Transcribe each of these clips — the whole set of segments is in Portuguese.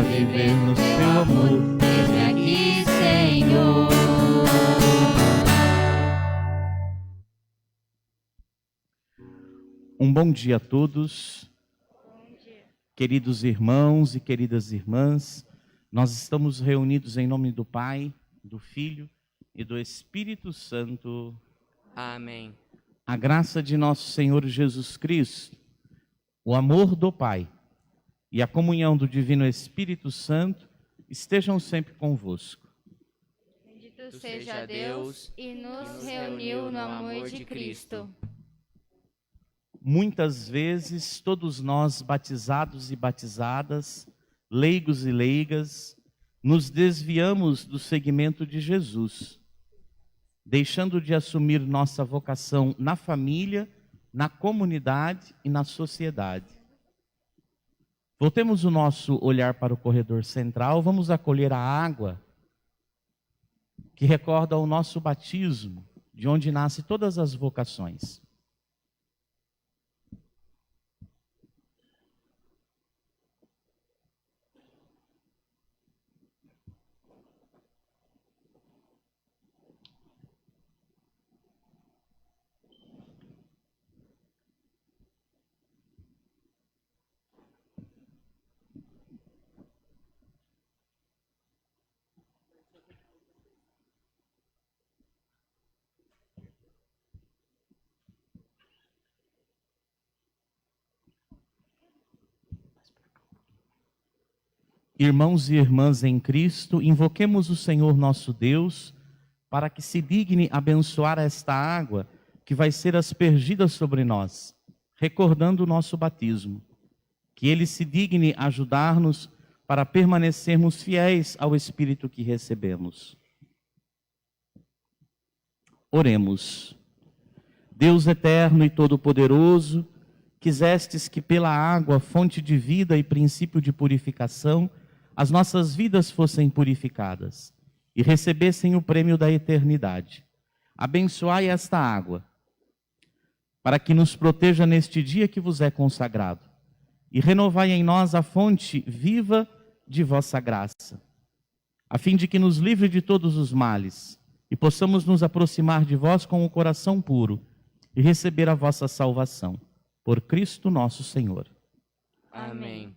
viver no seu amor. Eis-me aqui, Senhor. Um bom dia a todos. Queridos irmãos e queridas irmãs, nós estamos reunidos em nome do Pai, do Filho e do Espírito Santo. Amém. A graça de nosso Senhor Jesus Cristo, o amor do Pai e a comunhão do Divino Espírito Santo estejam sempre convosco. Bendito seja Deus e nos reuniu no amor de Cristo. Muitas vezes, todos nós, batizados e batizadas, leigos e leigas, nos desviamos do seguimento de Jesus, deixando de assumir nossa vocação na família, na comunidade e na sociedade. Voltemos o nosso olhar para o corredor central, vamos acolher a água que recorda o nosso batismo, de onde nascem todas as vocações. Irmãos e irmãs em Cristo, invoquemos o Senhor nosso Deus para que se digne abençoar esta água que vai ser aspergida sobre nós, recordando o nosso batismo. Que Ele se digne ajudar-nos para permanecermos fiéis ao Espírito que recebemos. Oremos. Deus eterno e todo-poderoso, quisestes que pela água, fonte de vida e princípio de purificação, as nossas vidas fossem purificadas e recebessem o prêmio da eternidade. Abençoai esta água, para que nos proteja neste dia que vos é consagrado, e renovai em nós a fonte viva de vossa graça, a fim de que nos livre de todos os males e possamos nos aproximar de vós com o coração puro e receber a vossa salvação. Por Cristo nosso Senhor. Amém.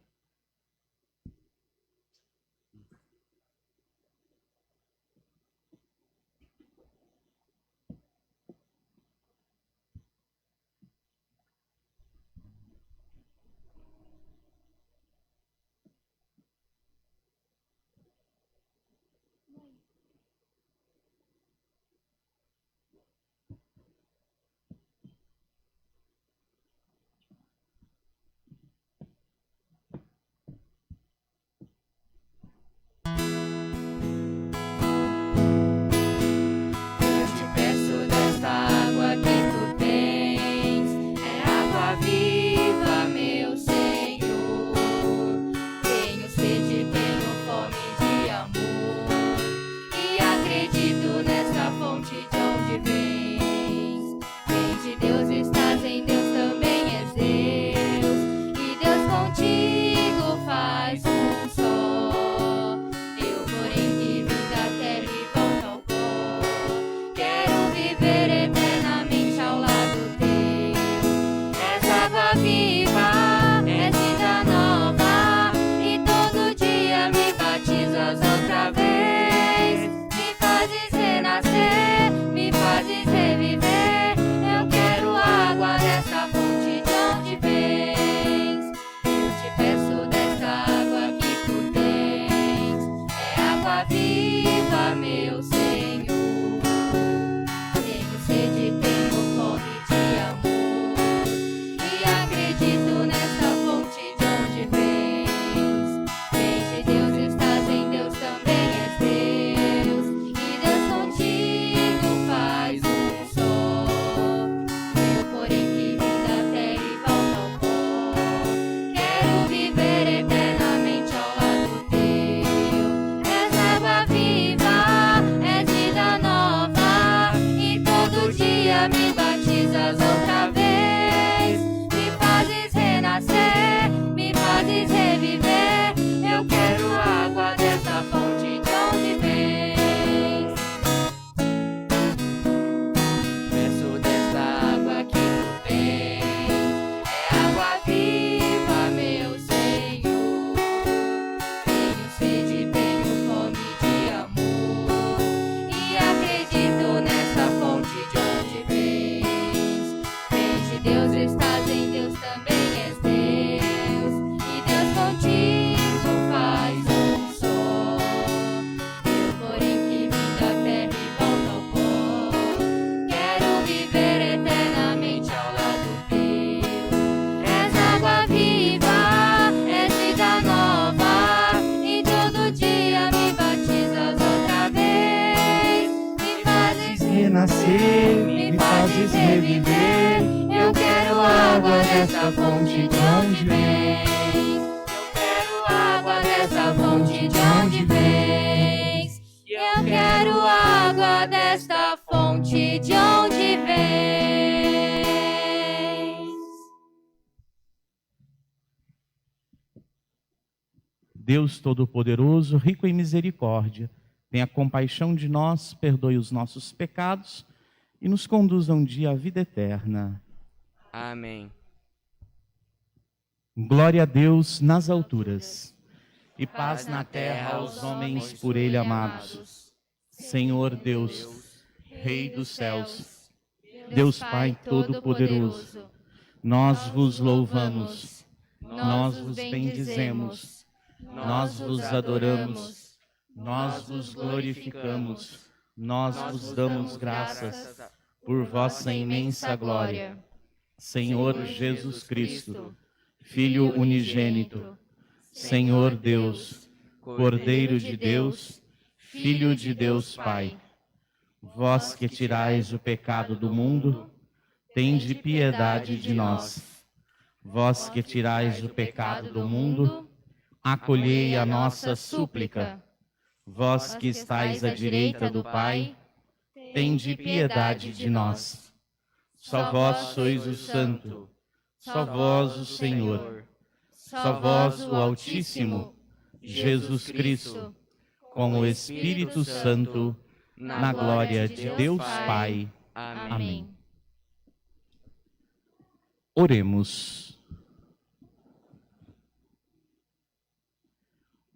renascer, me fazes reviver. Eu quero água dessa fonte de onde vens. Eu quero água dessa fonte de onde vens. Eu quero água desta fonte de onde vens. Deus Todo-Poderoso, rico em misericórdia, tenha compaixão de nós, perdoe os nossos pecados e nos conduza um dia à vida eterna. Amém. Glória a Deus nas alturas e paz na terra aos homens por Ele amados. Senhor Deus, Rei dos céus, Deus Pai Todo-Poderoso, nós vos louvamos, nós vos bendizemos, nós vos adoramos, nós vos glorificamos, nós vos damos graças por vossa imensa glória. Senhor Jesus Cristo, Filho unigênito, Senhor Deus, Cordeiro de Deus, Filho de Deus Pai, vós que tirais o pecado do mundo, tende piedade de nós. Vós que tirais o pecado do mundo, acolhei a nossa súplica. Vós que estais à direita do Pai, tende piedade de nós. Só vós sois o Santo, só vós o Senhor, só vós o Altíssimo, Jesus Cristo, com o Espírito Santo, na glória de Deus Pai. Amém. Oremos.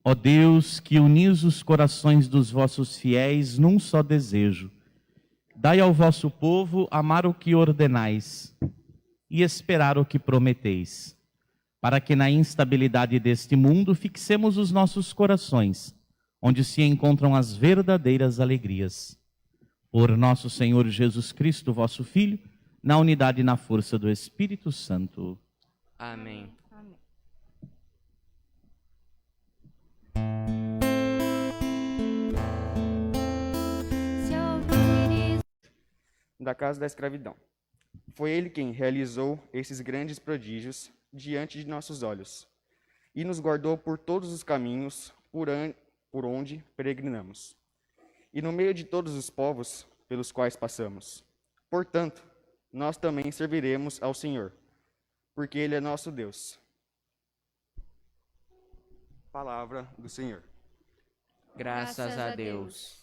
Ó Deus, que unis os corações dos vossos fiéis num só desejo, dai ao vosso povo amar o que ordenais e esperar o que prometeis, para que na instabilidade deste mundo fixemos os nossos corações, onde se encontram as verdadeiras alegrias. Por nosso Senhor Jesus Cristo, vosso Filho, na unidade e na força do Espírito Santo. Amém. Da casa da escravidão. Foi ele quem realizou esses grandes prodígios diante de nossos olhos e nos guardou por todos os caminhos por onde peregrinamos e no meio de todos os povos pelos quais passamos. Portanto, nós também serviremos ao Senhor, porque Ele é nosso Deus. Palavra do Senhor. Graças a Deus.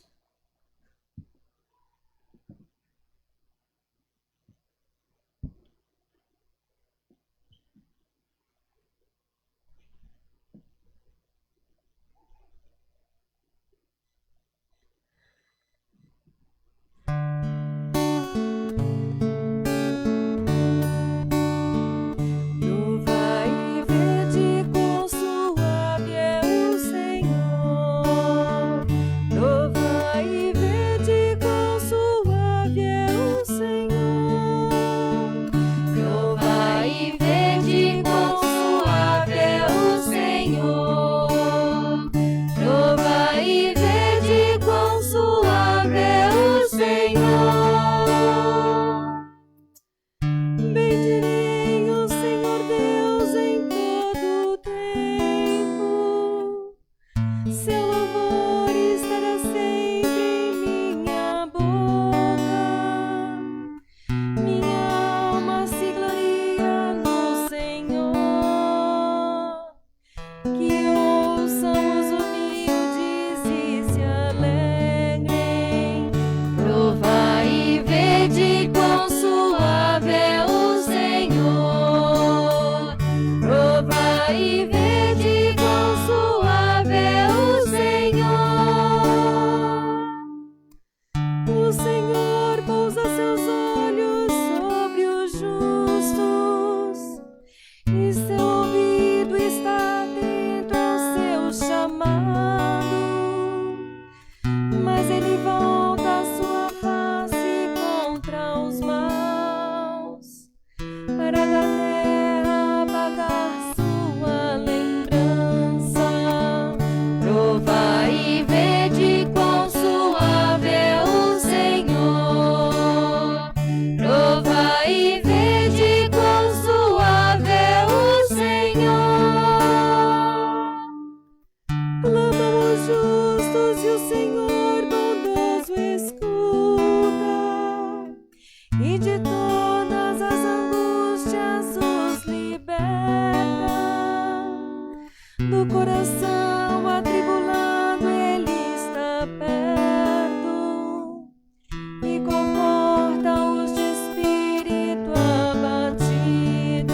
Provai e vede quão suave é o Senhor. justos e o Senhor bondoso escuta, e de todas as angústias os liberta. Do coração atribulado Ele está perto e conforta os de espírito abatido.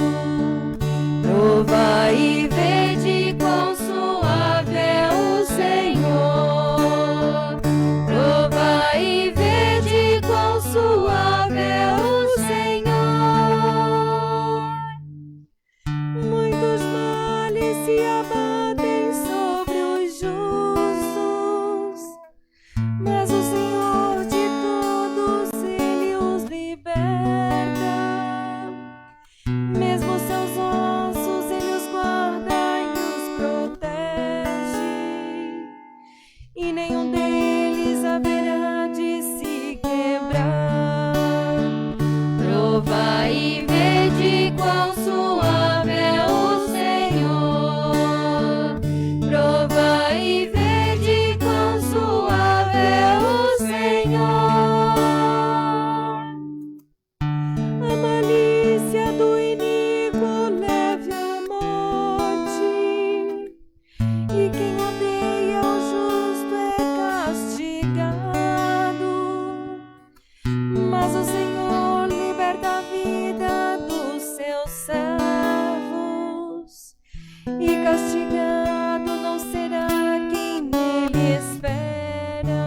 Provai e vede quão suave é o Senhor. Provai e vede quão suave é o Senhor. Muitos males se abatem sobre os justos, mas o Senhor de todos Ele os liberta. Mesmo seus ossos Ele os guarda e os protege, e nenhum deles haverá de se quebrar. Provai e vede quão suave é o Senhor. Provai e vede quão suave é o Senhor. A malícia do iníquo leve à morte, e quem odeia o justo é castigado. Mas o Senhor liberta a vida dos seus servos, e castigado não será quem nele espera.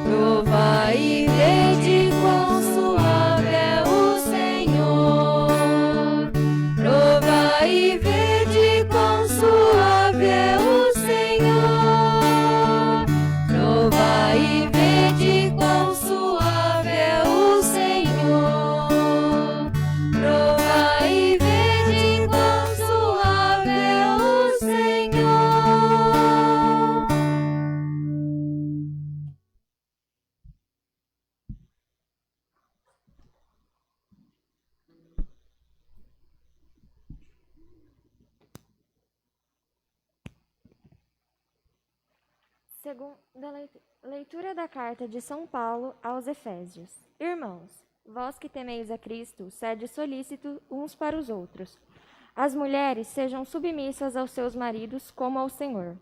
Provai e vede quão suave é o Senhor. Provai e vede quão suave é o Senhor. Provai e vede quão suave é o Senhor. Provai e vede quão suave é o Senhor. Segunda leitura da carta de São Paulo aos Efésios. Irmãos, vós que temeis a Cristo, sede solícitos uns para os outros. As mulheres sejam submissas aos seus maridos como ao Senhor.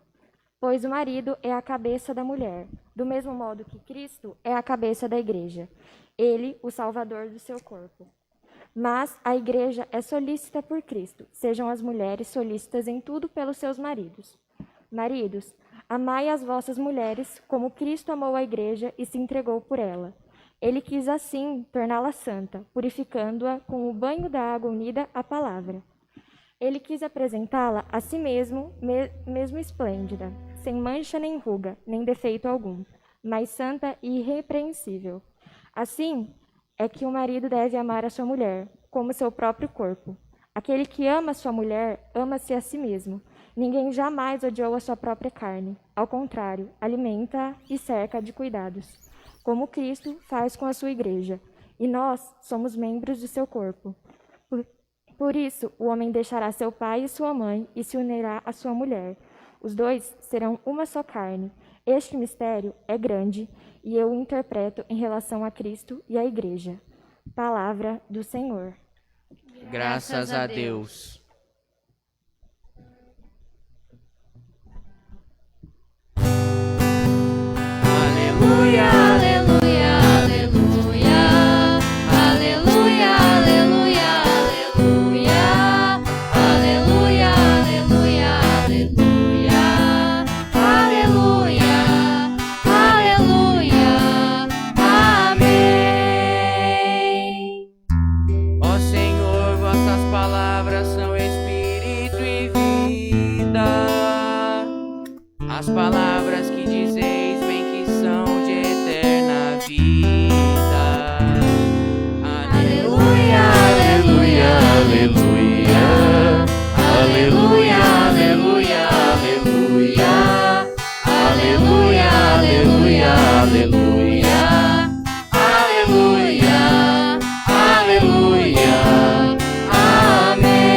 Pois o marido é a cabeça da mulher, do mesmo modo que Cristo é a cabeça da igreja. Ele, o Salvador do seu corpo. Mas a igreja é solícita por Cristo. Sejam as mulheres solícitas em tudo pelos seus maridos. Maridos, amai as vossas mulheres, como Cristo amou a igreja e se entregou por ela. Ele quis assim torná-la santa, purificando-a com o banho da água unida à palavra. Ele quis apresentá-la a si mesmo, mesmo esplêndida, sem mancha nem ruga, nem defeito algum, mas santa e irrepreensível. Assim é que o marido deve amar a sua mulher, como seu próprio corpo. Aquele que ama sua mulher, ama-se a si mesmo. Ninguém jamais odiou a sua própria carne. Ao contrário, alimenta-a e cerca de cuidados, como Cristo faz com a sua igreja. E nós somos membros do seu corpo. Por isso, o homem deixará seu pai e sua mãe e se unirá à sua mulher. Os dois serão uma só carne. Este mistério é grande e eu o interpreto em relação a Cristo e à igreja. Palavra do Senhor. Graças a Deus. Aleluia, aleluia, aleluia. Aleluia, aleluia, aleluia. Aleluia, aleluia, aleluia. Aleluia, aleluia. Amém. Ó Senhor, vossas palavras são espírito e vida. As palavras que dizeis bem que são de eterna vida. Aleluia, aleluia, aleluia. Aleluia, aleluia, aleluia. Aleluia, aleluia, aleluia. Aleluia, aleluia. Amém.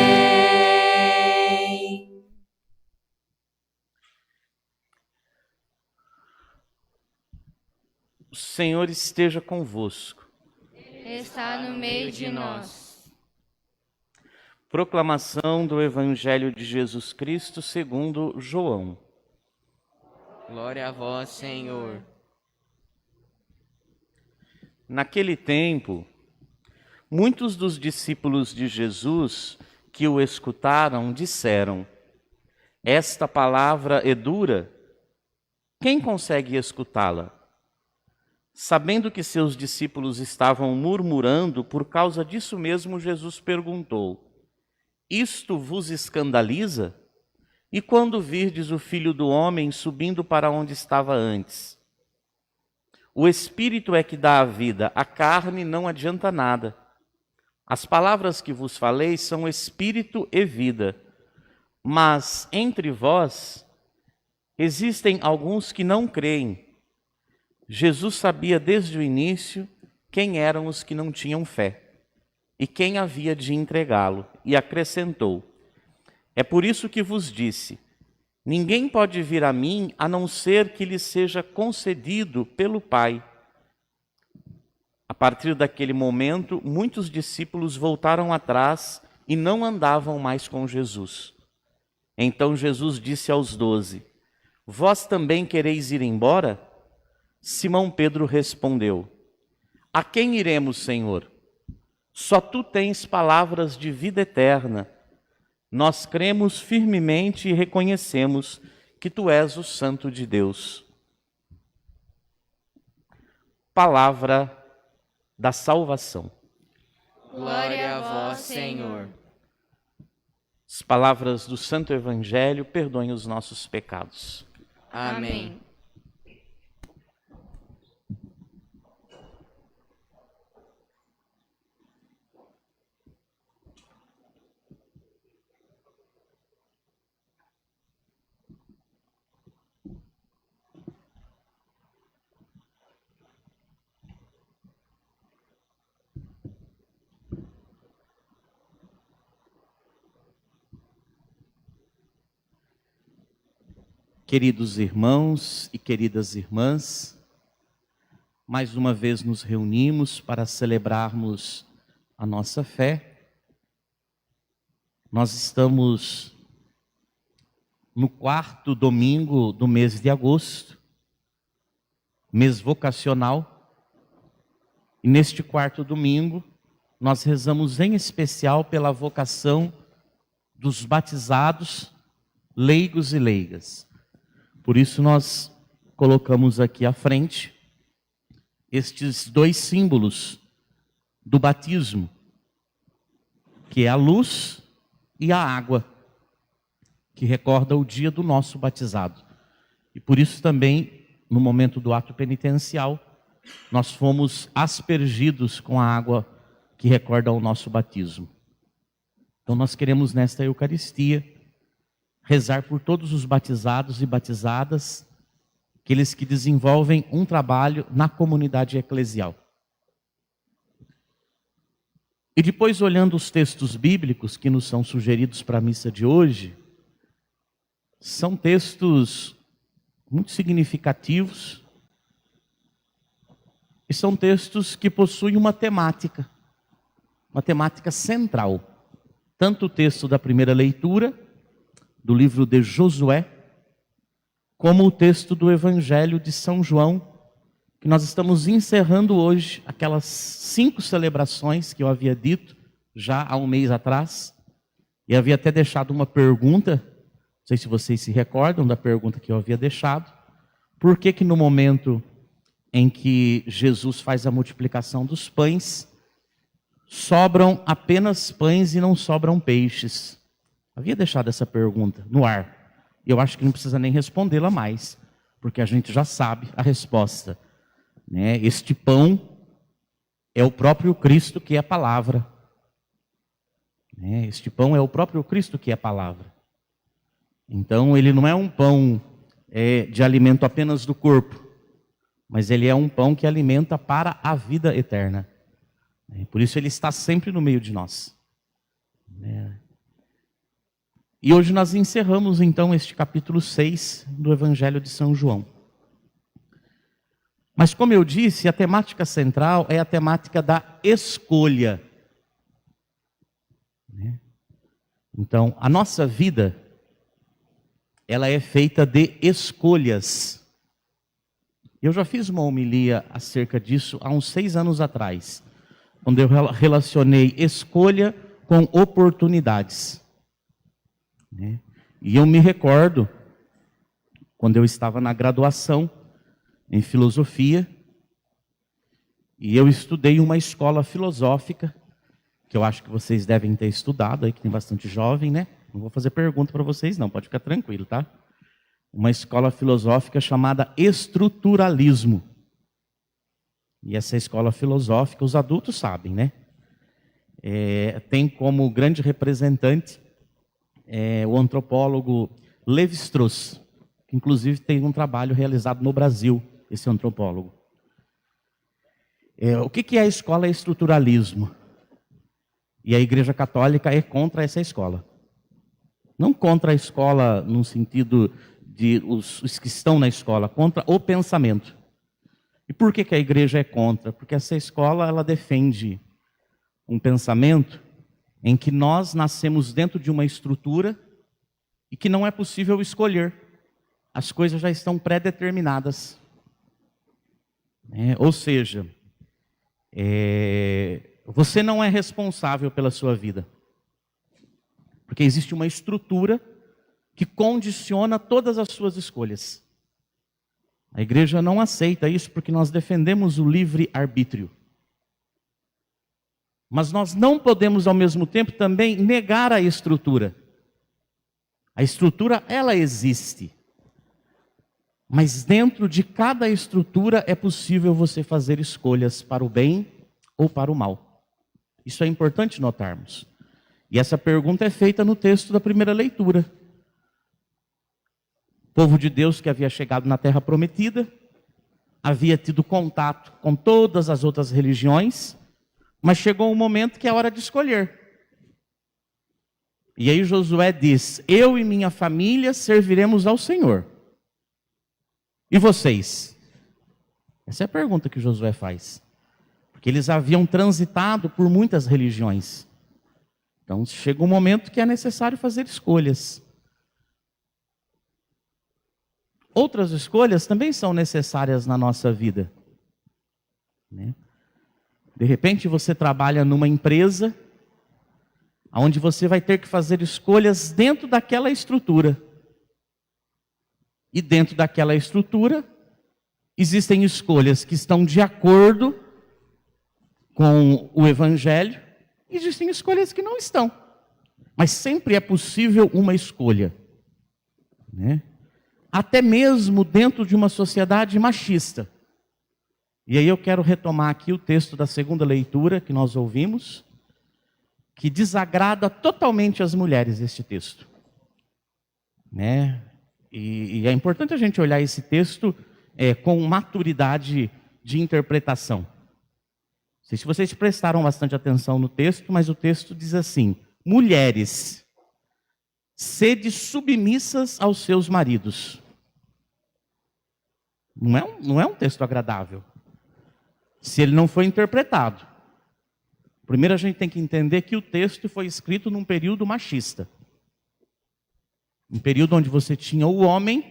O Senhor esteja convosco. Está no meio de nós. Proclamação do Evangelho de Jesus Cristo segundo João. Glória a vós, Senhor. Naquele tempo, muitos dos discípulos de Jesus que o escutaram disseram: esta palavra é dura, quem consegue escutá-la? Sabendo que seus discípulos estavam murmurando, por causa disso mesmo, Jesus perguntou: isto vos escandaliza? E quando virdes o Filho do Homem subindo para onde estava antes? O Espírito é que dá a vida, a carne não adianta nada. As palavras que vos falei são Espírito e vida. Mas entre vós existem alguns que não creem. Jesus sabia desde o início quem eram os que não tinham fé e quem havia de entregá-lo, e acrescentou: é por isso que vos disse, ninguém pode vir a mim a não ser que lhe seja concedido pelo Pai. A partir daquele momento, muitos discípulos voltaram atrás e não andavam mais com Jesus. Então Jesus disse aos 12: vós também quereis ir embora? Simão Pedro respondeu: a quem iremos, Senhor? Só tu tens palavras de vida eterna. Nós cremos firmemente e reconhecemos que tu és o Santo de Deus. Palavra da salvação. Glória a vós, Senhor. As palavras do Santo Evangelho perdoem os nossos pecados. Amém. Queridos irmãos e queridas irmãs, mais uma vez nos reunimos para celebrarmos a nossa fé. Nós estamos no 4º domingo do mês de agosto, mês vocacional, e neste 4º domingo nós rezamos em especial pela vocação dos batizados, leigos e leigas. Por isso nós colocamos aqui à frente estes dois símbolos do batismo, que é a luz e a água, que recorda o dia do nosso batizado. E por isso também, no momento do ato penitencial, nós fomos aspergidos com a água que recorda o nosso batismo. Então nós queremos nesta Eucaristia rezar por todos os batizados e batizadas, aqueles que desenvolvem um trabalho na comunidade eclesial. E depois, olhando os textos bíblicos que nos são sugeridos para a missa de hoje, são textos muito significativos e são textos que possuem uma temática central. Tanto o texto da primeira leitura, do livro de Josué, como o texto do Evangelho de São João, que nós estamos encerrando hoje, aquelas 5 celebrações que eu havia dito já há um mês atrás, e havia até deixado uma pergunta, não sei se vocês se recordam da pergunta que eu havia deixado: por que que no momento em que Jesus faz a multiplicação dos pães, sobram apenas pães e não sobram peixes? Havia deixado essa pergunta no ar. E eu acho que não precisa nem respondê-la mais, porque a gente já sabe a resposta, né? Este pão é o próprio Cristo, que é a palavra. Este pão é o próprio Cristo, que é a palavra. Então ele não é um pão de alimento apenas do corpo, mas ele é um pão que alimenta para a vida eterna. Por isso ele está sempre no meio de nós. E hoje nós encerramos então este capítulo 6 do Evangelho de São João. Mas como eu disse, a temática central é a temática da escolha. Então, a nossa vida, ela é feita de escolhas. Eu já fiz uma homilia acerca disso há uns 6 anos atrás, quando eu relacionei escolha com oportunidades. E eu me recordo, quando eu estava na graduação em filosofia, e eu estudei uma escola filosófica, que eu acho que vocês devem ter estudado, aí que tem bastante jovem, né? Não vou fazer pergunta para vocês não, pode ficar tranquilo, tá? Uma escola filosófica chamada estruturalismo. E essa escola filosófica, os adultos sabem, né? Tem como grande representante o antropólogo Lévi-Strauss, que inclusive tem um trabalho realizado no Brasil, esse antropólogo. O que é a escola estruturalismo? E a Igreja Católica é contra essa escola. Não contra a escola no sentido de os que estão na escola, contra o pensamento. E por que a Igreja é contra? Porque essa escola, ela defende um pensamento em que nós nascemos dentro de uma estrutura e que não é possível escolher. As coisas já estão pré-determinadas. Ou seja, você não é responsável pela sua vida. Porque existe uma estrutura que condiciona todas as suas escolhas. A igreja não aceita isso porque nós defendemos o livre-arbítrio. Mas nós não podemos, ao mesmo tempo, também negar a estrutura. A estrutura, ela existe. Mas dentro de cada estrutura é possível você fazer escolhas para o bem ou para o mal. Isso é importante notarmos. E essa pergunta é feita no texto da primeira leitura. O povo de Deus que havia chegado na terra prometida, havia tido contato com todas as outras religiões, mas chegou um momento que é hora de escolher. E aí Josué diz: eu e minha família serviremos ao Senhor. E vocês? Essa é a pergunta que Josué faz. Porque eles haviam transitado por muitas religiões. Então chega um momento que é necessário fazer escolhas. Outras escolhas também são necessárias na nossa vida. De repente você trabalha numa empresa onde você vai ter que fazer escolhas dentro daquela estrutura. E dentro daquela estrutura existem escolhas que estão de acordo com o Evangelho, e existem escolhas que não estão. Mas sempre é possível uma escolha. Até mesmo dentro de uma sociedade machista. E aí eu quero retomar aqui o texto da segunda leitura que nós ouvimos, que desagrada totalmente as mulheres, este texto. E é importante a gente olhar esse texto com maturidade de interpretação. Não sei se vocês prestaram bastante atenção no texto, mas o texto diz assim: mulheres, sede submissas aos seus maridos. Não é um texto agradável, se ele não foi interpretado. Primeiro a gente tem que entender que o texto foi escrito num período machista. Um período onde você tinha o homem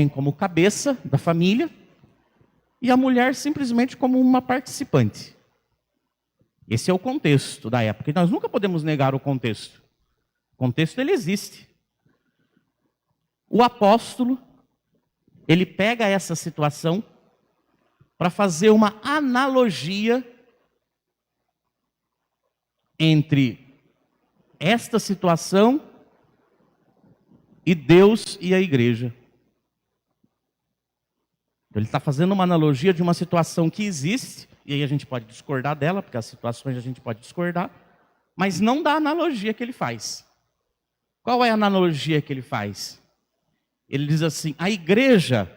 como cabeça da família, e a mulher simplesmente como uma participante. Esse é o contexto da época, e nós nunca podemos negar o contexto. O contexto, ele existe. O apóstolo, ele pega essa situação para fazer uma analogia entre esta situação e Deus e a igreja. Ele está fazendo uma analogia de uma situação que existe, e aí a gente pode discordar dela, porque as situações a gente pode discordar, mas não da analogia que ele faz. Qual é a analogia que ele faz? Ele diz assim: a igreja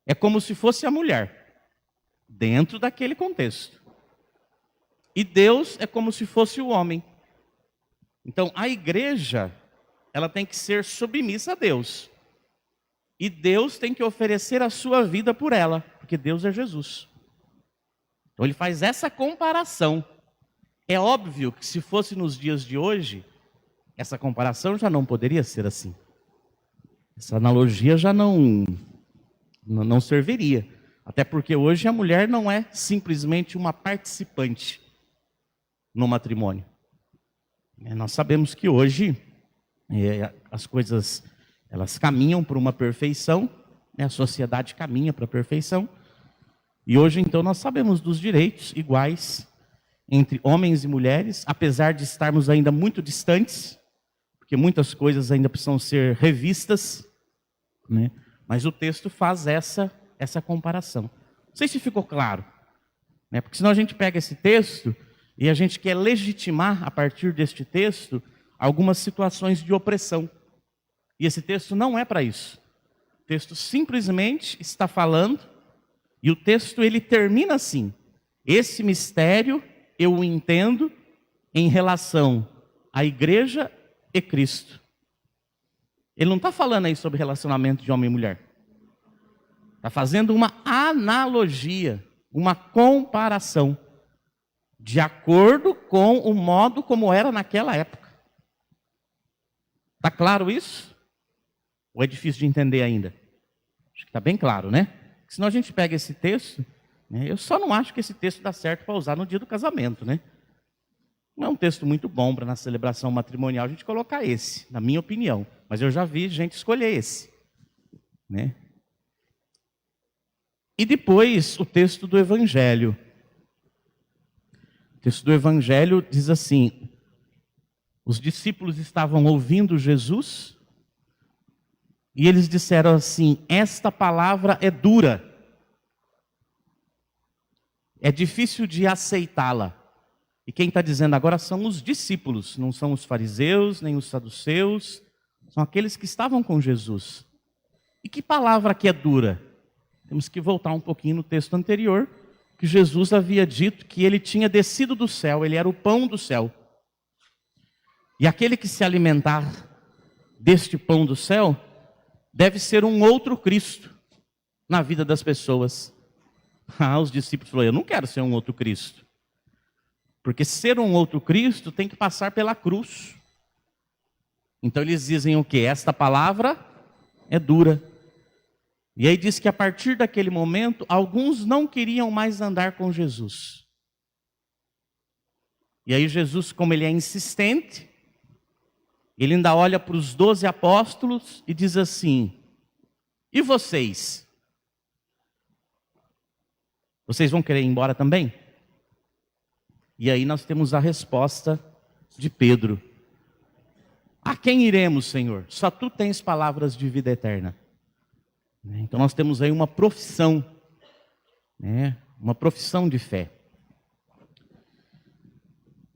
é como se fosse a mulher, dentro daquele contexto. E Deus é como se fosse o homem. Então, a igreja, ela tem que ser submissa a Deus. E Deus tem que oferecer a sua vida por ela, porque Deus é Jesus. Então ele faz essa comparação. É óbvio que se fosse nos dias de hoje, essa comparação já não poderia ser assim. Essa analogia já não serviria. Até porque hoje a mulher não é simplesmente uma participante no matrimônio. Nós sabemos que hoje as coisas elas caminham para uma perfeição, a sociedade caminha para a perfeição. E hoje então nós sabemos dos direitos iguais entre homens e mulheres, apesar de estarmos ainda muito distantes, porque muitas coisas ainda precisam ser revistas, né? Mas o texto faz essa comparação. Não sei se ficou claro, né? Porque senão a gente pega esse texto e a gente quer legitimar, a partir deste texto, algumas situações de opressão. E esse texto não é para isso. O texto simplesmente está falando, e o texto ele termina assim: esse mistério eu o entendo em relação à igreja e Cristo. Ele não está falando aí sobre relacionamento de homem e mulher. Está fazendo uma analogia, uma comparação, de acordo com o modo como era naquela época. Está claro isso? Ou é difícil de entender ainda? Acho que está bem claro, né? Senão a gente pega esse texto, né? Eu só não acho que esse texto dá certo para usar no dia do casamento, né? Não é um texto muito bom para na celebração matrimonial a gente colocar esse, na minha opinião. Mas eu já vi gente escolher esse, né? E depois o texto do Evangelho. O texto do Evangelho diz assim: os discípulos estavam ouvindo Jesus e eles disseram assim: esta palavra é dura, é difícil de aceitá-la. E quem está dizendo agora são os discípulos, não são os fariseus, nem os saduceus, são aqueles que estavam com Jesus. E que palavra que é dura? Temos que voltar um pouquinho no texto anterior, que Jesus havia dito que ele tinha descido do céu, ele era o pão do céu. E aquele que se alimentar deste pão do céu, deve ser um outro Cristo na vida das pessoas. Os discípulos falaram: eu não quero ser um outro Cristo. Porque ser um outro Cristo tem que passar pela cruz. Então eles dizem o quê? Esta palavra é dura. E aí diz que a partir daquele momento, alguns não queriam mais andar com Jesus. E aí Jesus, como ele é insistente, ele ainda olha para os 12 apóstolos e diz assim: e vocês? Vocês vão querer ir embora também? E aí nós temos a resposta de Pedro: a quem iremos, Senhor? Só tu tens palavras de vida eterna. Então nós temos aí uma profissão, né? Uma profissão de fé.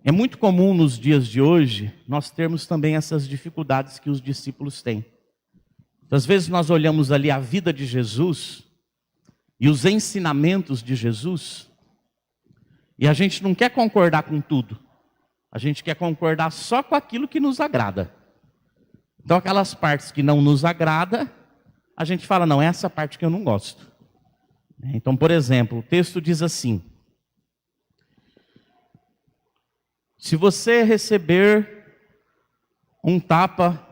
É muito comum nos dias de hoje nós termos também essas dificuldades que os discípulos têm. Às vezes nós olhamos ali a vida de Jesus e os ensinamentos de Jesus e a gente não quer concordar com tudo. A gente quer concordar só com aquilo que nos agrada. Então aquelas partes que não nos agrada, a gente fala: não, essa parte que eu não gosto. Então, por exemplo, o texto diz assim: se você receber um tapa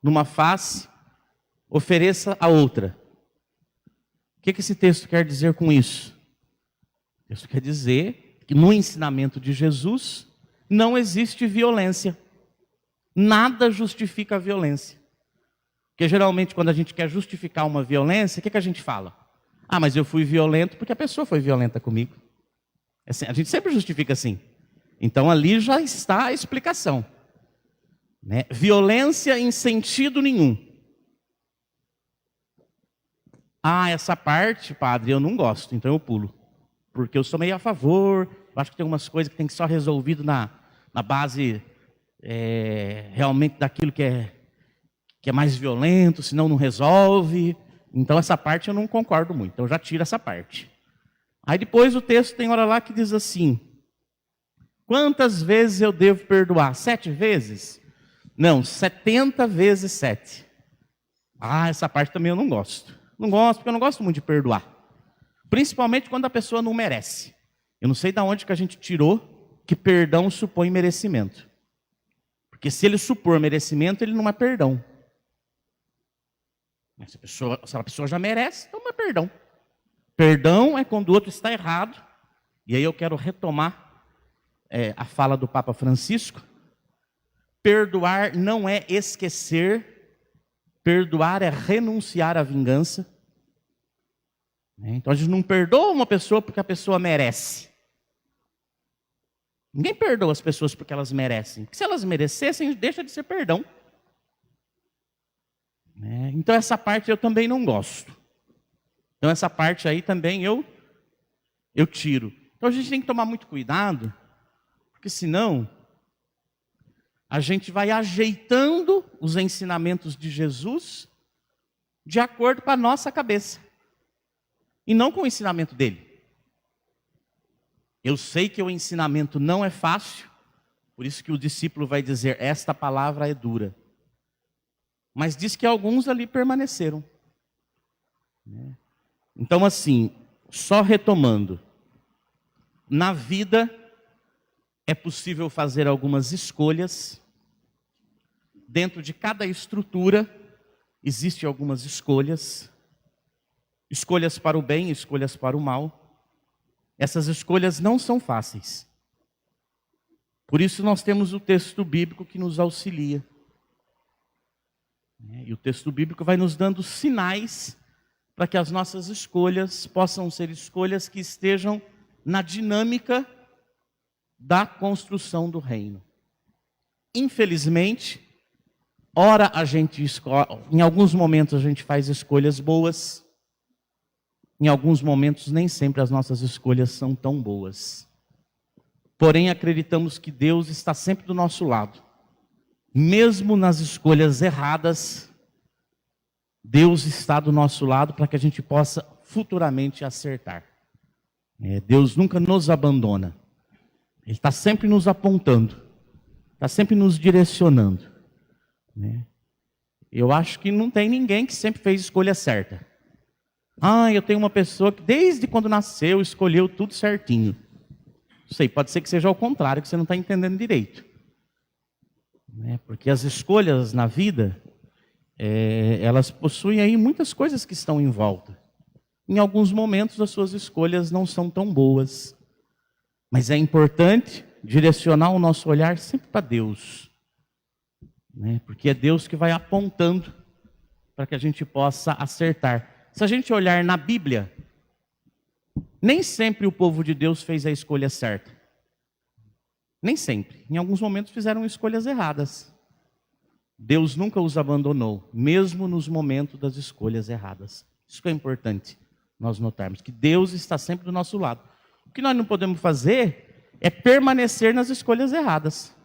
numa face, ofereça a outra. O que esse texto quer dizer com isso? O texto quer dizer que no ensinamento de Jesus não existe violência. Nada justifica a violência. Porque geralmente quando a gente quer justificar uma violência, o que a gente fala? Ah, mas eu fui violento porque a pessoa foi violenta comigo. Assim, a gente sempre justifica assim. Então ali já está a explicação, né? Violência em sentido nenhum. Ah, essa parte, padre, eu não gosto, então eu pulo. Porque eu sou meio a favor, eu acho que tem umas coisas que tem que ser resolvido na base realmente daquilo que é mais violento, senão não resolve. Então essa parte eu não concordo muito, então eu já tiro essa parte. Aí depois o texto tem hora lá que diz assim: quantas vezes eu devo perdoar? 7 vezes? Não, 70 vezes 7. Ah, essa parte também eu não gosto. Não gosto, porque eu não gosto muito de perdoar. Principalmente quando a pessoa não merece. Eu não sei de onde que a gente tirou que perdão supõe merecimento. Porque se ele supor merecimento, ele não é perdão. Se a pessoa já merece, então não é perdão. Perdão é quando o outro está errado. E aí eu quero retomar a fala do Papa Francisco. Perdoar não é esquecer. Perdoar é renunciar à vingança. Então a gente não perdoa uma pessoa porque a pessoa merece. Ninguém perdoa as pessoas porque elas merecem. Porque se elas merecessem, deixa de ser perdão. Então essa parte eu também não gosto. Então essa parte aí também eu tiro. Então a gente tem que tomar muito cuidado, porque senão a gente vai ajeitando os ensinamentos de Jesus de acordo com a nossa cabeça. E não com o ensinamento dele. Eu sei que o ensinamento não é fácil, por isso que o discípulo vai dizer, esta palavra é dura. Mas diz que alguns ali permaneceram. Então assim, só retomando. Na vida é possível fazer algumas escolhas. Dentro de cada estrutura existem algumas escolhas. Escolhas para o bem, escolhas para o mal. Essas escolhas não são fáceis. Por isso nós temos o texto bíblico que nos auxilia. E o texto bíblico vai nos dando sinais para que as nossas escolhas possam ser escolhas que estejam na dinâmica da construção do reino. Infelizmente, ora a gente escolhe, em alguns momentos a gente faz escolhas boas, em alguns momentos nem sempre as nossas escolhas são tão boas. Porém, acreditamos que Deus está sempre do nosso lado. Mesmo nas escolhas erradas, Deus está do nosso lado para que a gente possa futuramente acertar. Deus nunca nos abandona. Ele está sempre nos apontando. Está sempre nos direcionando. Eu acho que não tem ninguém que sempre fez escolha certa. Eu tenho uma pessoa que desde quando nasceu escolheu tudo certinho. Não sei, pode ser que seja ao contrário, que você não está entendendo direito. Porque as escolhas na vida, elas possuem aí muitas coisas que estão em volta. Em alguns momentos as suas escolhas não são tão boas. Mas é importante direcionar o nosso olhar sempre para Deus. Porque é Deus que vai apontando para que a gente possa acertar. Se a gente olhar na Bíblia, nem sempre o povo de Deus fez a escolha certa. Nem sempre. Em alguns momentos fizeram escolhas erradas. Deus nunca os abandonou, mesmo nos momentos das escolhas erradas. Isso que é importante nós notarmos, que Deus está sempre do nosso lado. O que nós não podemos fazer é permanecer nas escolhas erradas.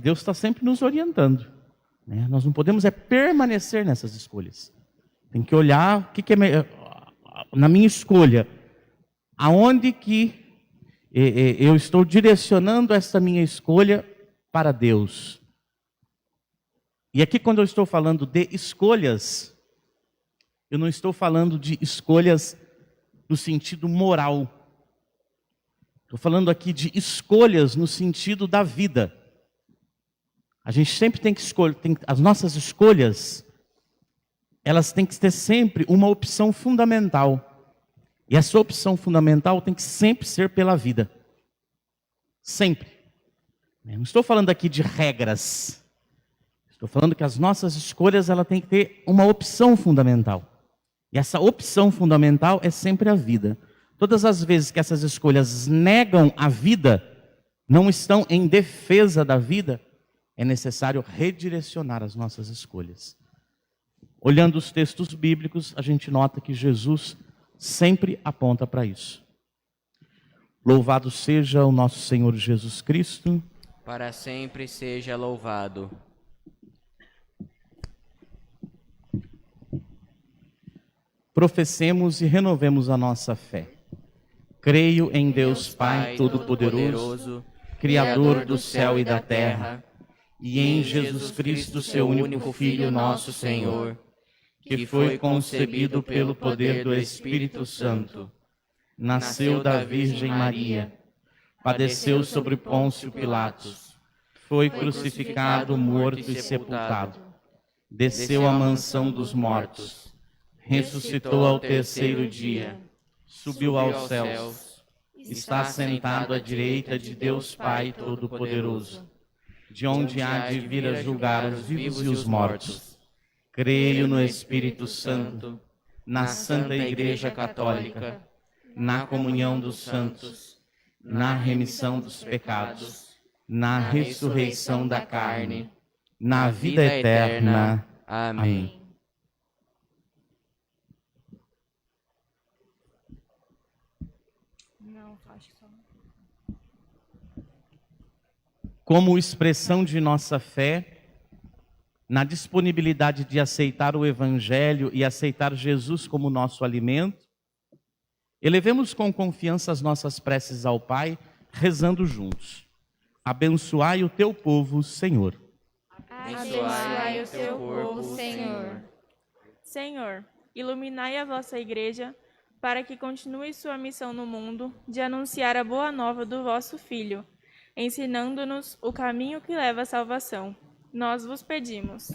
Deus está sempre nos orientando. Nós não podemos permanecer nessas escolhas. Tem que olhar o que é na minha escolha, aonde que eu estou direcionando essa minha escolha para Deus. E aqui quando eu estou falando de escolhas, eu não estou falando de escolhas no sentido moral. Estou falando aqui de escolhas no sentido da vida. A gente sempre tem que escolher, as nossas escolhas, elas têm que ter sempre uma opção fundamental. E essa opção fundamental tem que sempre ser pela vida. Sempre. Não estou falando aqui de regras. Estou falando que as nossas escolhas, ela tem que ter uma opção fundamental. E essa opção fundamental é sempre a vida. Todas as vezes que essas escolhas negam a vida, não estão em defesa da vida, é necessário redirecionar as nossas escolhas. Olhando os textos bíblicos, a gente nota que Jesus sempre aponta para isso. Louvado seja o nosso Senhor Jesus Cristo. Para sempre seja louvado. Professemos e renovemos a nossa fé. Creio em Deus Pai Todo-Poderoso, Criador do céu e da terra, e em Jesus Cristo, seu único Filho, nosso Senhor, que foi concebido pelo poder do Espírito Santo, nasceu da Virgem Maria, padeceu sobre Pôncio Pilatos, foi crucificado, morto e sepultado, desceu à mansão dos mortos, ressuscitou ao terceiro dia, subiu aos céus, está sentado à direita de Deus Pai Todo-Poderoso, de onde há de vir a julgar os vivos e os mortos. Creio no Espírito Santo, na Santa Igreja Católica, na comunhão dos santos, na remissão dos pecados, na ressurreição da carne, na vida eterna. Amém. Como expressão de nossa fé, na disponibilidade de aceitar o Evangelho e aceitar Jesus como nosso alimento, elevemos com confiança as nossas preces ao Pai, rezando juntos. Abençoai o teu povo, Senhor. Abençoai o teu povo, Senhor. Senhor, iluminai a vossa igreja, para que continue sua missão no mundo de anunciar a boa nova do vosso Filho, ensinando-nos o caminho que leva à salvação. Nós vos pedimos.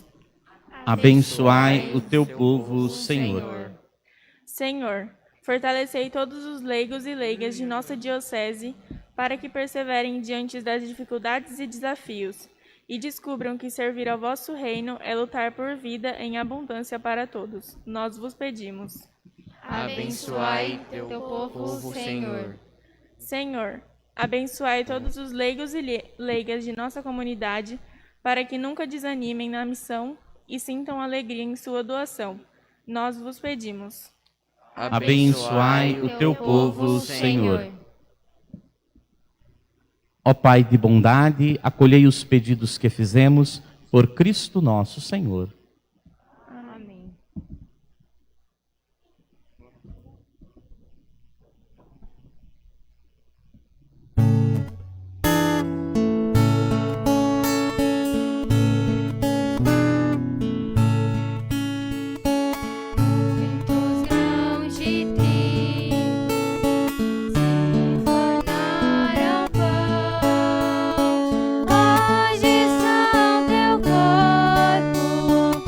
Abençoai o teu povo, Senhor. Senhor, fortalecei todos os leigos e leigas de nossa diocese, para que perseverem diante das dificuldades e desafios, e descubram que servir ao vosso reino é lutar por vida em abundância para todos. Nós vos pedimos. Abençoai teu povo, Senhor. Senhor, abençoai todos os leigos e leigas de nossa comunidade, para que nunca desanimem na missão e sintam alegria em sua doação. Nós vos pedimos. Abençoai o teu povo, Senhor. Ó Pai de bondade, acolhei os pedidos que fizemos por Cristo nosso Senhor. Amém. Muitos grãos de trigo se tornaram pão. Hoje são teu corpo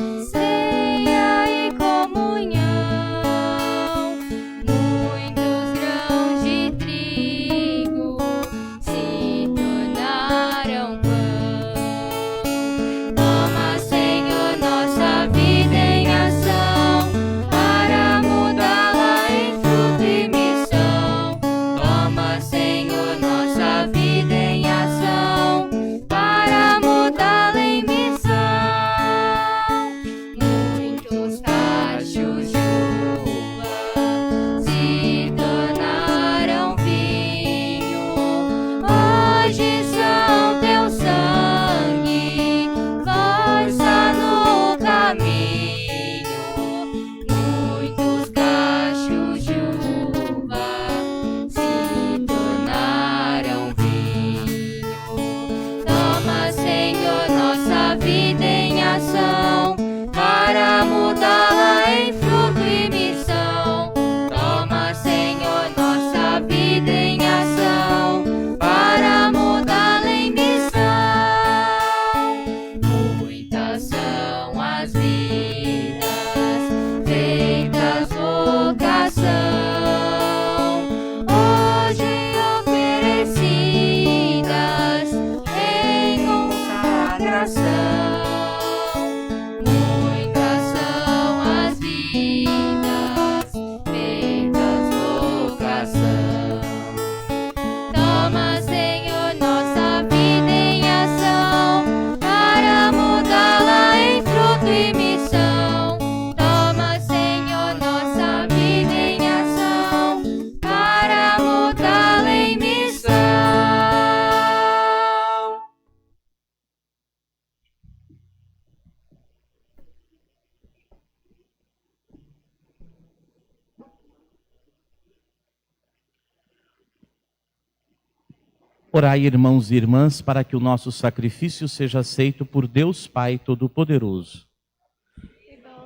Orai, irmãos e irmãs, para que o nosso sacrifício seja aceito por Deus Pai Todo-Poderoso.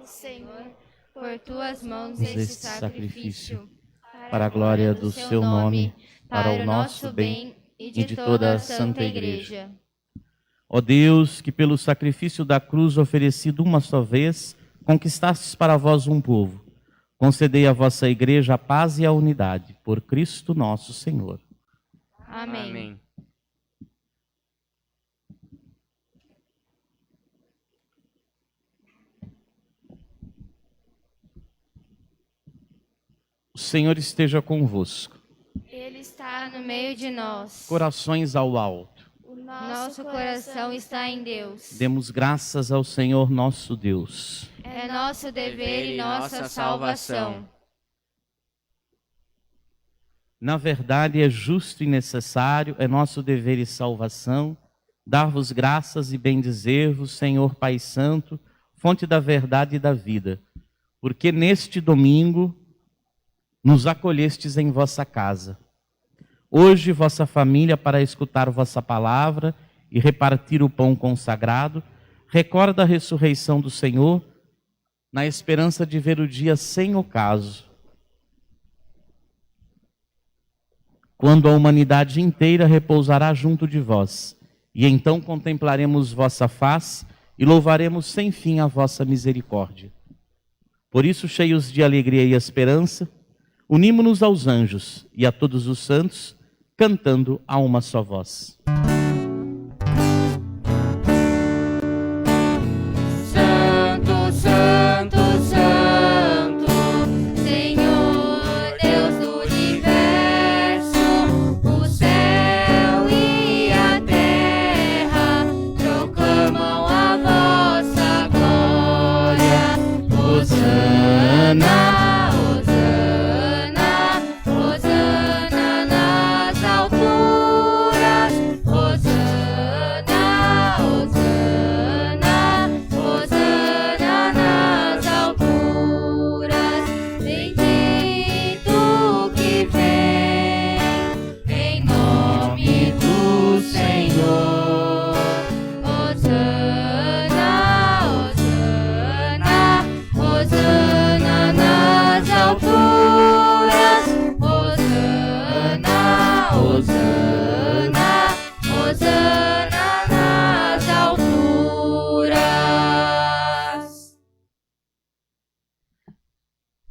Senhor, por tuas mãos Este este sacrifício, para a glória do seu nome, para o nosso bem e de toda a Santa Igreja. Ó Deus, que pelo sacrifício da cruz oferecido uma só vez, conquistastes para vós um povo, concedei à vossa Igreja a paz e a unidade, por Cristo nosso Senhor. Amém. O Senhor esteja convosco. Ele está no meio de nós. Corações ao alto. Nosso coração está em Deus. Demos graças ao Senhor nosso Deus. É nosso dever e nossa salvação. Na verdade, é justo e necessário, é nosso dever e salvação, dar-vos graças e bendizer-vos, Senhor Pai Santo, fonte da verdade e da vida, porque neste domingo nos acolhestes em vossa casa. Hoje, vossa família, para escutar vossa palavra e repartir o pão consagrado, recorda a ressurreição do Senhor, na esperança de ver o dia sem ocaso, quando a humanidade inteira repousará junto de vós, e então contemplaremos vossa face e louvaremos sem fim a vossa misericórdia. Por isso, cheios de alegria e esperança, unimo-nos aos anjos e a todos os santos, cantando a uma só voz. Santo, Santo, Santo, Senhor Deus do universo, o céu e a terra proclamam a vossa glória. Hosana.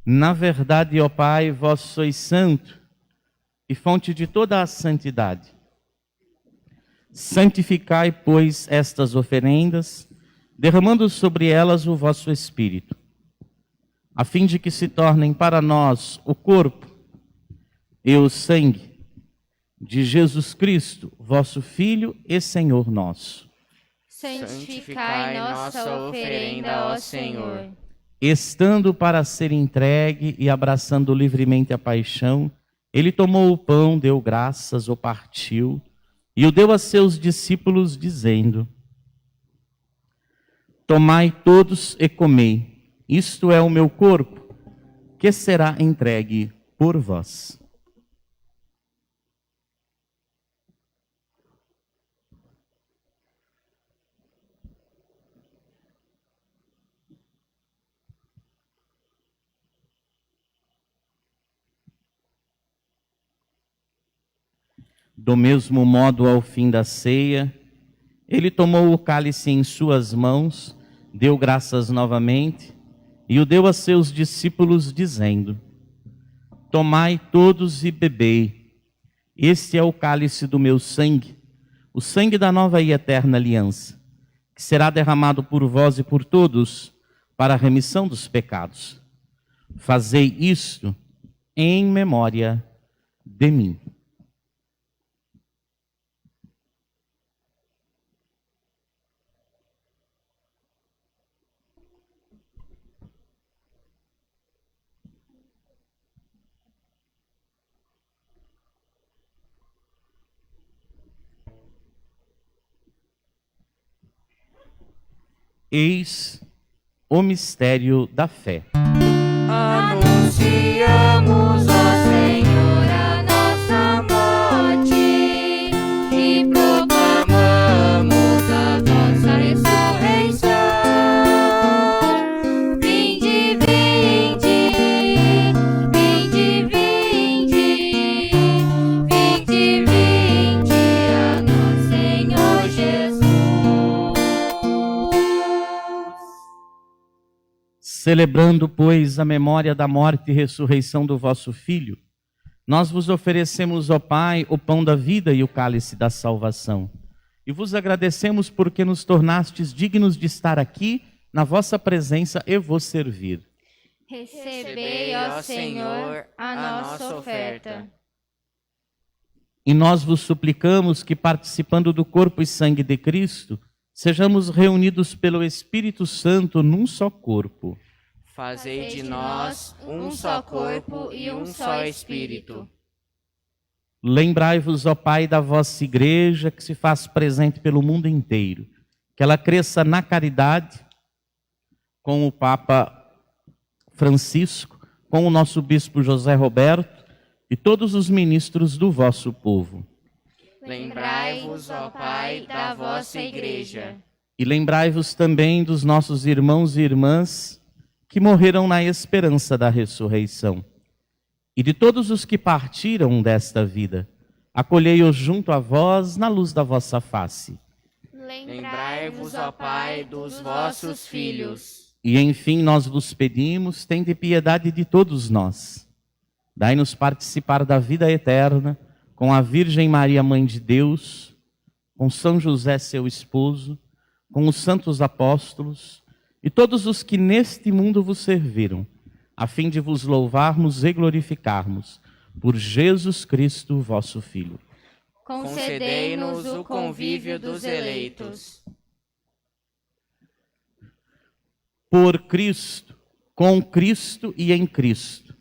Na verdade, ó Pai, vós sois santo e fonte de toda a santidade. Santificai, pois, estas oferendas, derramando sobre elas o vosso Espírito, a fim de que se tornem para nós o corpo e o sangue de Jesus Cristo, vosso Filho e Senhor nosso. Santificai nossa oferenda, ó Senhor. Estando para ser entregue e abraçando livremente a paixão, ele tomou o pão, deu graças, o partiu e o deu a seus discípulos, dizendo: Tomai todos e comei, isto é o meu corpo, que será entregue por vós. Do mesmo modo, ao fim da ceia, ele tomou o cálice em suas mãos, deu graças novamente e o deu a seus discípulos, dizendo: Tomai todos e bebei, este é o cálice do meu sangue, o sangue da nova e eterna aliança, que será derramado por vós e por todos para a remissão dos pecados. Fazei isto em memória de mim. Eis o mistério da fé. Anunciamos, ó Senhor, a nossa morte, e Celebrando, pois, a memória da morte e ressurreição do vosso Filho, nós vos oferecemos, ó Pai, o pão da vida e o cálice da salvação. E vos agradecemos porque nos tornastes dignos de estar aqui na vossa presença e vos servir. Recebei, ó Senhor, a nossa oferta. E nós vos suplicamos que, participando do corpo e sangue de Cristo, sejamos reunidos pelo Espírito Santo num só corpo. Fazei de nós um só corpo e um só espírito. Lembrai-vos, ó Pai, da vossa igreja que se faz presente pelo mundo inteiro, que ela cresça na caridade, com o Papa Francisco, com o nosso Bispo José Roberto e todos os ministros do vosso povo. Lembrai-vos, ó Pai, da vossa igreja. E lembrai-vos também dos nossos irmãos e irmãs que morreram na esperança da ressurreição. E de todos os que partiram desta vida, acolhei-os junto a vós na luz da vossa face. Lembrai-vos, ó Pai, dos vossos filhos. E enfim nós vos pedimos, tende piedade de todos nós. Dai-nos participar da vida eterna com a Virgem Maria, Mãe de Deus, com São José, seu esposo, com os santos apóstolos e todos os que neste mundo vos serviram, a fim de vos louvarmos e glorificarmos por Jesus Cristo, vosso Filho. Concedei-nos o convívio dos eleitos. Por Cristo, com Cristo e em Cristo,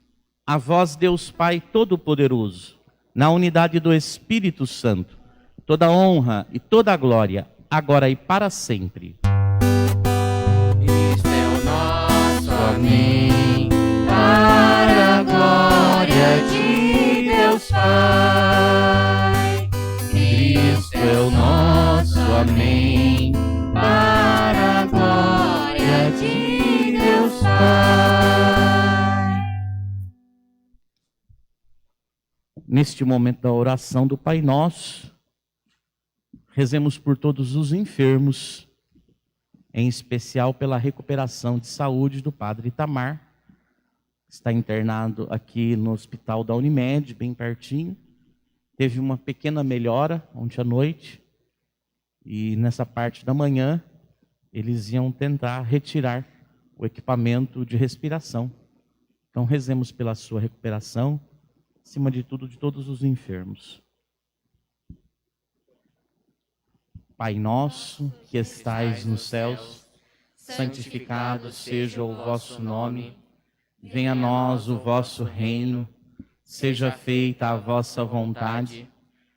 a vós, Deus Pai Todo-Poderoso, na unidade do Espírito Santo, toda honra e toda glória, agora e para sempre. Cristo é o nosso Amém. Para a glória de Deus Pai. Cristo é o nosso amém. Para a glória de Deus Pai. Neste momento da oração do Pai Nosso, rezemos por todos os enfermos, em especial pela recuperação de saúde do Padre Itamar, que está internado aqui no hospital da Unimed, bem pertinho. Teve uma pequena melhora ontem à noite, e nessa parte da manhã eles iam tentar retirar o equipamento de respiração. Então rezemos pela sua recuperação, acima de tudo, de todos os enfermos. Pai nosso, que estais nos céus, santificado seja o vosso nome. Venha a nós o vosso reino. Seja feita a vossa vontade,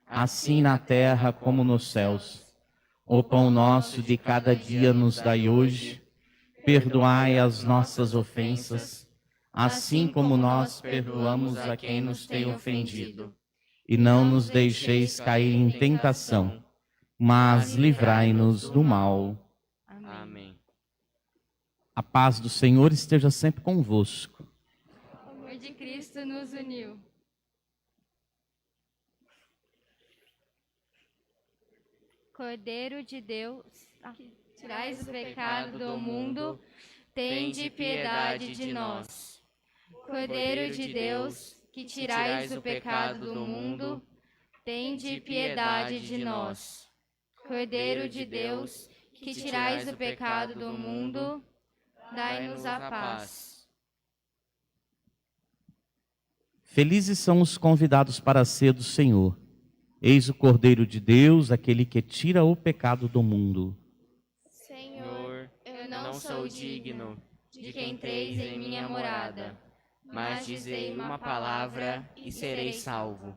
assim na terra como nos céus. O pão nosso de cada dia nos dai hoje. Perdoai as nossas ofensas, assim como nós perdoamos a quem nos tem ofendido. E não nos deixeis cair em tentação, mas livrai-nos do mal. Amém. A paz do Senhor esteja sempre convosco. O amor de Cristo nos uniu. Cordeiro de Deus, que tirais o pecado do mundo, tende piedade de nós. Cordeiro de Deus, que tirais o pecado do mundo, tende piedade de nós. Cordeiro de Deus, que tirais o pecado do mundo, dai-nos a paz. Felizes são os convidados para a ceia do Senhor. Eis o Cordeiro de Deus, aquele que tira o pecado do mundo. Senhor, eu não sou digno de que entreis em minha morada, mas dizei uma palavra e serei salvo.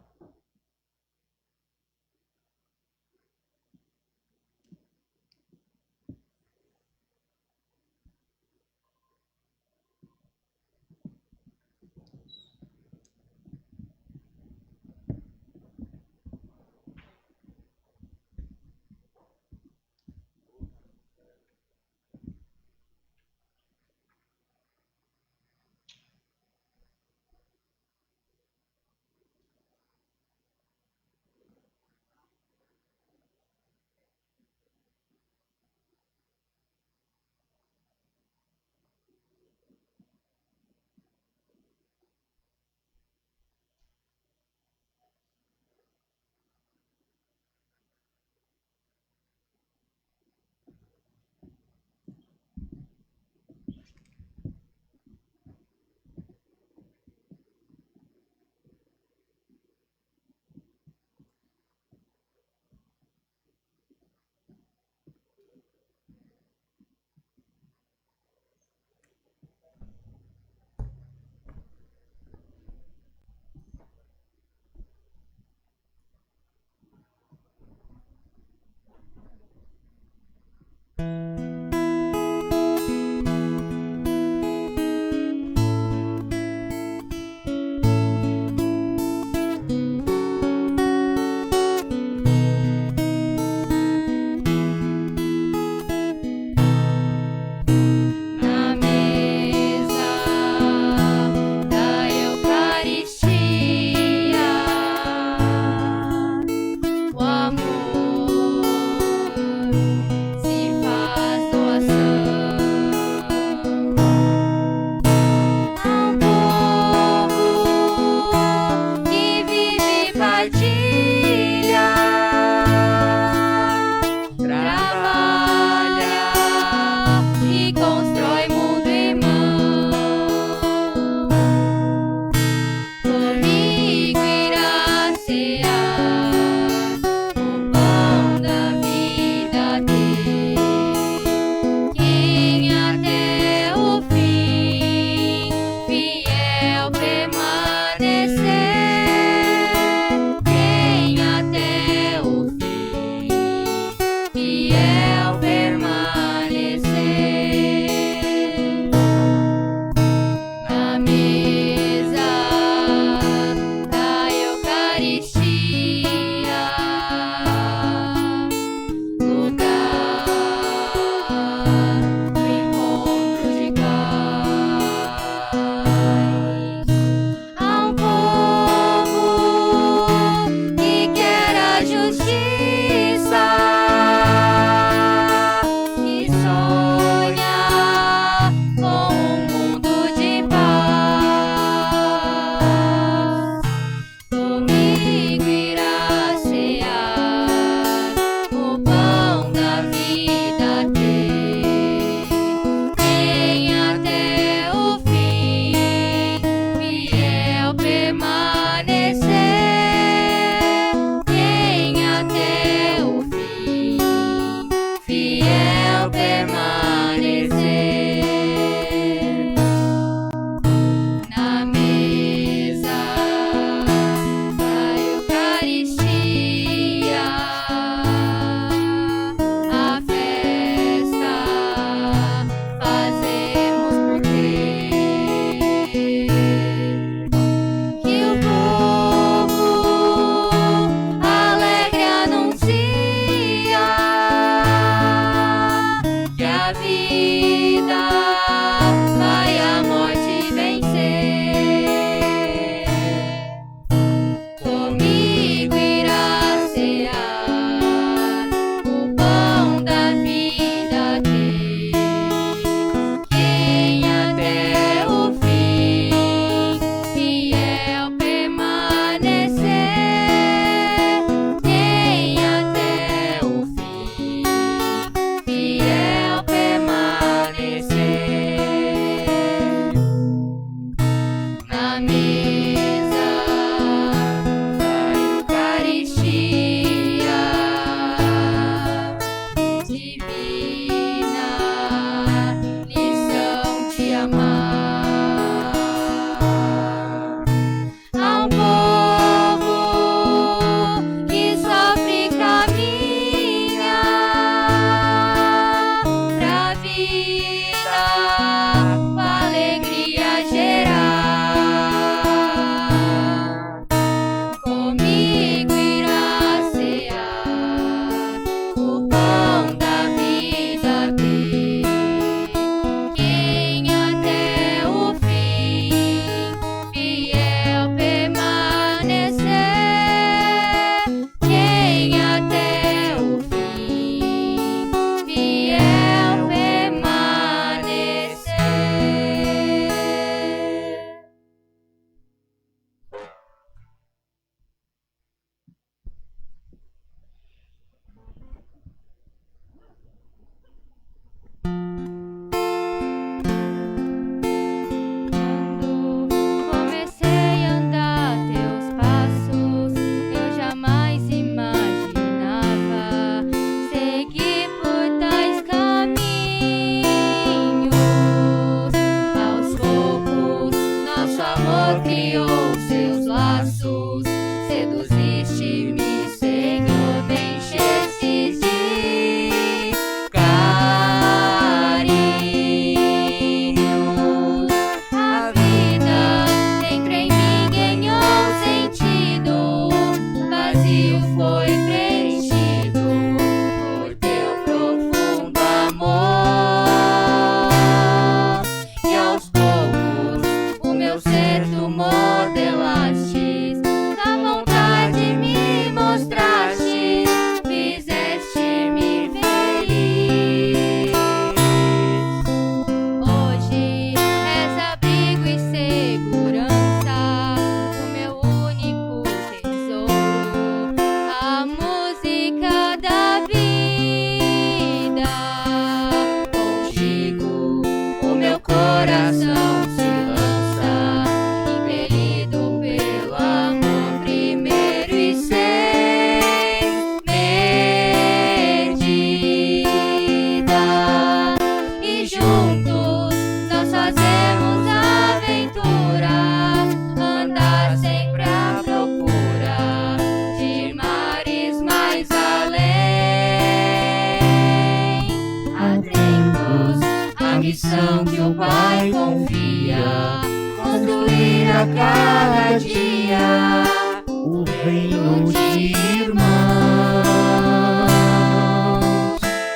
a cada dia o reino de irmãos.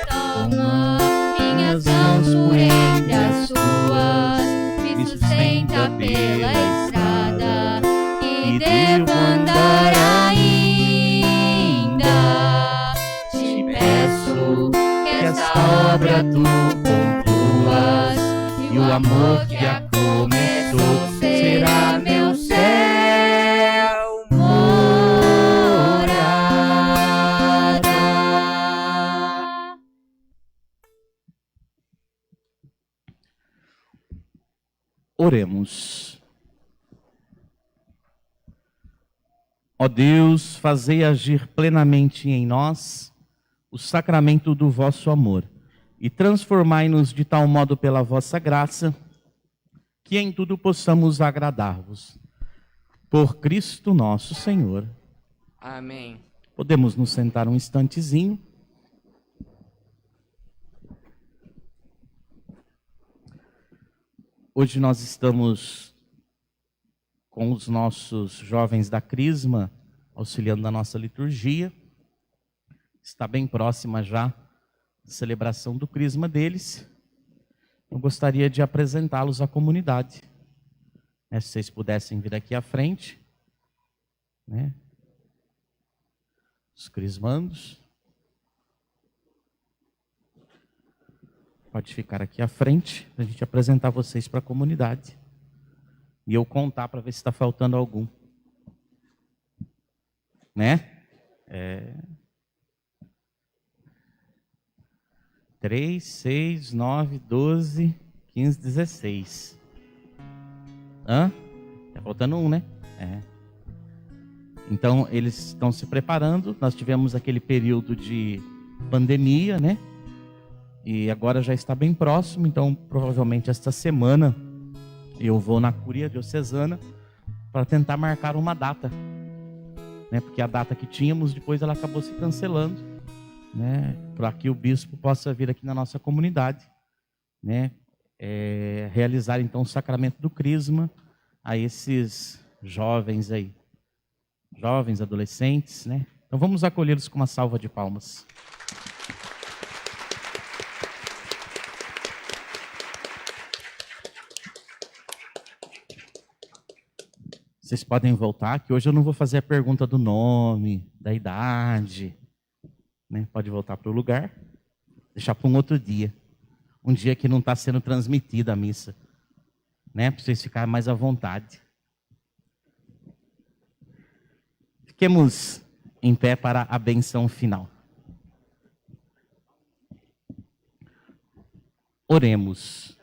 Toma minhas mãos por entre as suas, me sustenta pela estrada e devo andar ainda. Te peço que esta obra tu concluas e o amor que a começou será meu céu morada. Oremos. Ó Deus, fazei agir plenamente em nós o sacramento do vosso amor e transformai-nos de tal modo pela vossa graça que em tudo possamos agradar-vos. Por Cristo nosso Senhor. Amém. Podemos nos sentar um instantezinho. Hoje nós estamos com os nossos jovens da Crisma auxiliando na nossa liturgia. Está bem próxima já a celebração do Crisma deles. Eu gostaria de apresentá-los à comunidade. Se vocês pudessem vir aqui à frente, né? Os crismandos. Pode ficar aqui à frente para a gente apresentar vocês para a comunidade. E eu contar para ver se está faltando algum. Né? 3, 6, 9, 12, 15, 16. Hã? Está faltando um, né? Então, eles estão se preparando. Nós tivemos aquele período de pandemia, né? E agora já está bem próximo. Então, provavelmente, esta semana, eu vou na Cúria Diocesana para tentar marcar uma data. Né? Porque a data que tínhamos, depois ela acabou se cancelando. Né, para que o bispo possa vir aqui na nossa comunidade, né, realizar então o sacramento do Crisma a esses jovens aí, jovens, adolescentes, né? Então vamos acolhê-los com uma salva de palmas. Vocês podem voltar, que hoje eu não vou fazer a pergunta do nome, da idade. Né? Pode voltar para o lugar, deixar para um outro dia. Um dia que não está sendo transmitida a missa. Né? Para vocês ficarem mais à vontade. Fiquemos em pé para a benção final. Oremos.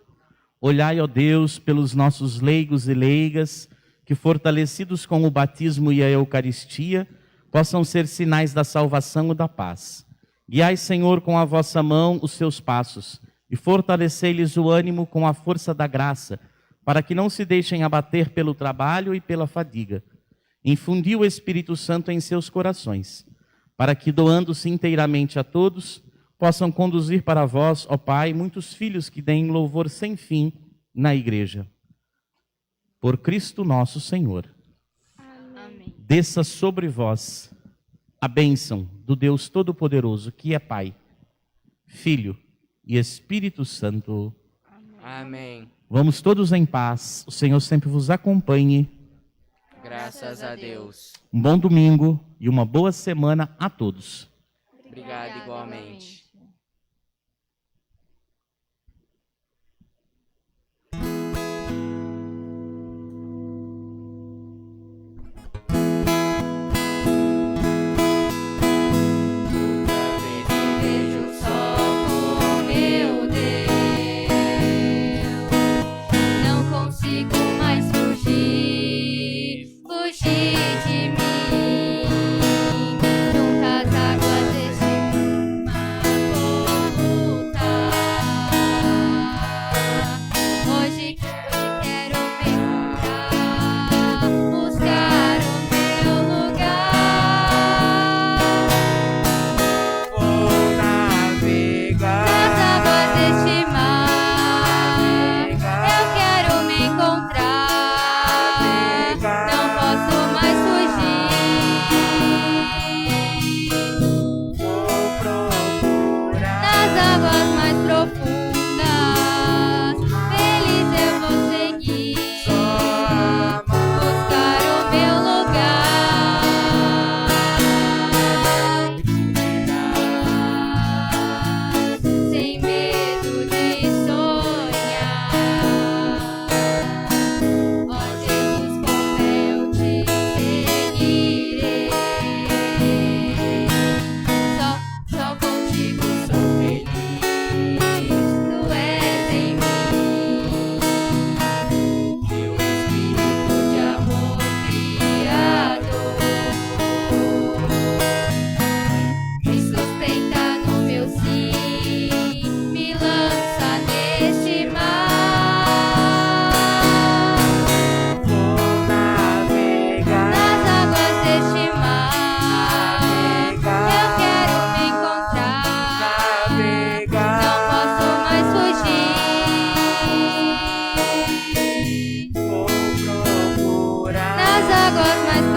Olhai, ó Deus, pelos nossos leigos e leigas, que fortalecidos com o batismo e a Eucaristia, possam ser sinais da salvação e da paz. Guiai, Senhor, com a vossa mão os seus passos e fortalecei-lhes o ânimo com a força da graça, para que não se deixem abater pelo trabalho e pela fadiga. Infundi o Espírito Santo em seus corações, para que, doando-se inteiramente a todos, possam conduzir para vós, ó Pai, muitos filhos que deem louvor sem fim na Igreja. Por Cristo nosso Senhor. Amém. Desça sobre vós a bênção do Deus Todo-Poderoso, que é Pai, Filho e Espírito Santo. Amém. Vamos todos em paz. O Senhor sempre vos acompanhe. Graças a Deus. Um bom domingo e uma boa semana a todos. Obrigado igualmente. Fugir de mim, juntas águas deste mar. águas mais